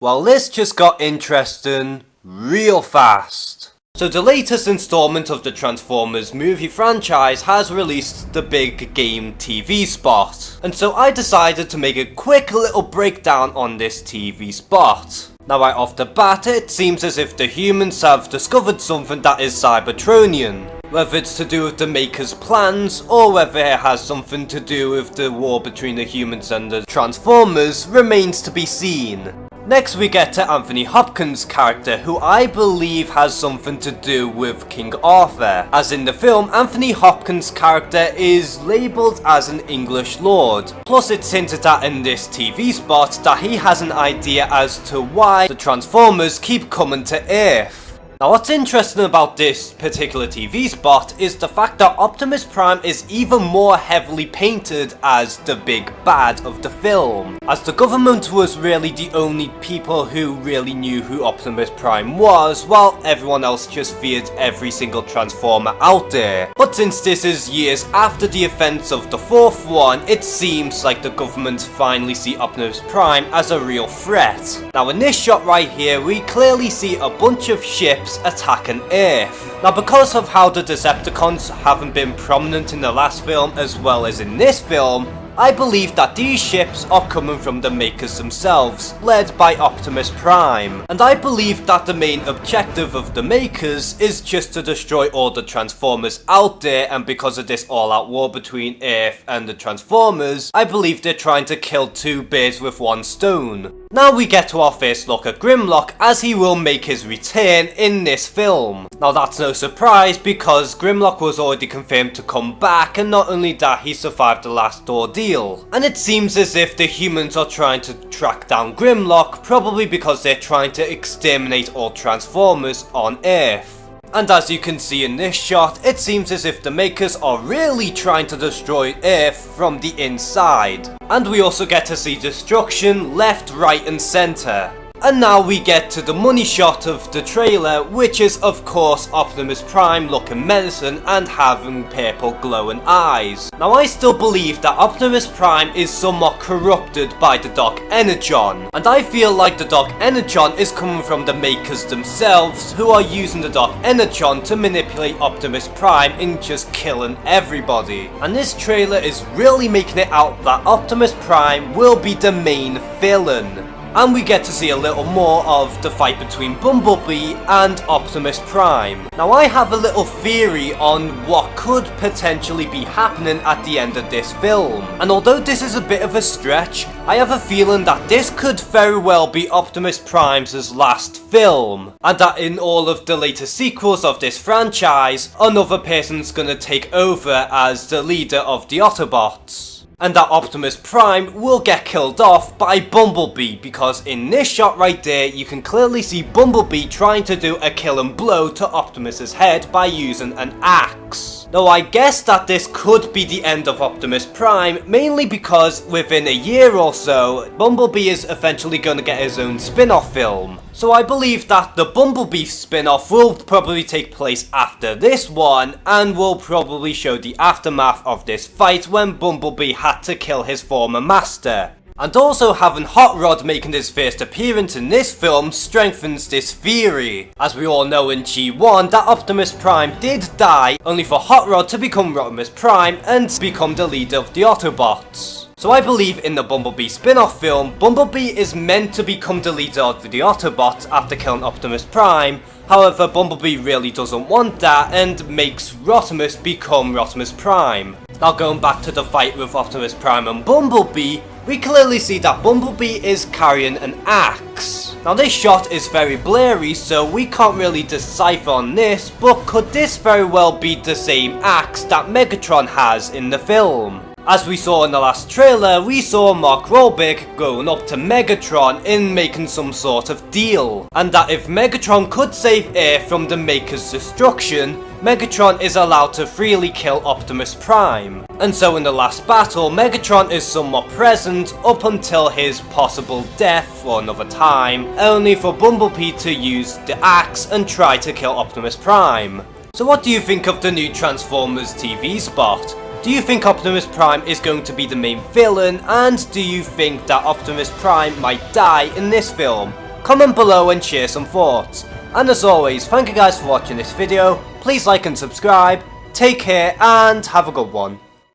Well, this just got interesting real fast. So the latest installment of the Transformers movie franchise has released the big game TV spot. And so I decided to make a quick little breakdown on this TV spot. Now right off the bat, it seems as if the humans have discovered something that is Cybertronian. Whether it's to do with the Maker's plans, or whether it has something to do with the war between the humans and the Transformers remains to be seen. Next we get to Anthony Hopkins' character, who I believe has something to do with King Arthur, as in the film Anthony Hopkins' character is labelled as an English lord. Plus it's hinted at in this TV spot that he has an idea as to why the Transformers keep coming to Earth. Now what's interesting about this particular TV spot is the fact that Optimus Prime is even more heavily painted as the big bad of the film, as the government was really the only people who really knew who Optimus Prime was, while everyone else just feared every single Transformer out there. But since this is years after the events of the fourth one, it seems like the government finally see Optimus Prime as a real threat. Now in this shot right here, we clearly see a bunch of ships attacking Earth. Now because of how the Decepticons haven't been prominent in the last film as well as in this film, I believe that these ships are coming from the Makers themselves, led by Optimus Prime. And I believe that the main objective of the Makers is just to destroy all the Transformers out there, and because of this all-out war between Earth and the Transformers, I believe they're trying to kill two birds with one stone. Now we get to our first look at Grimlock, as he will make his return in this film. Now that's no surprise because Grimlock was already confirmed to come back, and not only that, he survived the last ordeal. And it seems as if the humans are trying to track down Grimlock, probably because they're trying to exterminate all Transformers on Earth. And as you can see in this shot, it seems as if the Makers are really trying to destroy Earth from the inside. And we also get to see destruction left, right and centre. And now we get to the money shot of the trailer, which is of course Optimus Prime looking menacing and having purple glowing eyes. Now I still believe that Optimus Prime is somewhat corrupted by the Dark Energon, and I feel like the Dark Energon is coming from the Makers themselves, who are using the Dark Energon to manipulate Optimus Prime in just killing everybody. And this trailer is really making it out that Optimus Prime will be the main villain. And we get to see a little more of the fight between Bumblebee and Optimus Prime. Now I have a little theory on what could potentially be happening at the end of this film. And although this is a bit of a stretch, I have a feeling that this could very well be Optimus Prime's last film. And that in all of the later sequels of this franchise, another person's gonna take over as the leader of the Autobots. And that Optimus Prime will get killed off by Bumblebee, because in this shot right there you can clearly see Bumblebee trying to do a killing blow to Optimus's head by using an axe. Now I guess that this could be the end of Optimus Prime, mainly because within a year or so, Bumblebee is eventually going to get his own spin-off film. So I believe that the Bumblebee spin-off will probably take place after this one, and will probably show the aftermath of this fight when Bumblebee had to kill his former master. And also having Hot Rod making his first appearance in this film strengthens this theory, as we all know in G1 that Optimus Prime did die, only for Hot Rod to become Optimus Prime and become the leader of the Autobots. So I believe in the Bumblebee spin-off film, Bumblebee is meant to become the leader of the Autobots after killing Optimus Prime. However, Bumblebee really doesn't want that and makes Rodimus become Rodimus Prime. Now going back to the fight with Optimus Prime and Bumblebee, we clearly see that Bumblebee is carrying an axe. Now this shot is very blurry, so we can't really decipher on this, but could this very well be the same axe that Megatron has in the film? As we saw in the last trailer, we saw Mark Wahlberg going up to Megatron in making some sort of deal. And that if Megatron could save Earth from the Maker's destruction, Megatron is allowed to freely kill Optimus Prime. And so in the last battle, Megatron is somewhat present up until his possible death for another time, only for Bumblebee to use the axe and try to kill Optimus Prime. So what do you think of the new Transformers TV spot? Do you think Optimus Prime is going to be the main villain, and do you think that Optimus Prime might die in this film? Comment below and share some thoughts. And as always, thank you guys for watching this video, please like and subscribe, take care and have a good one.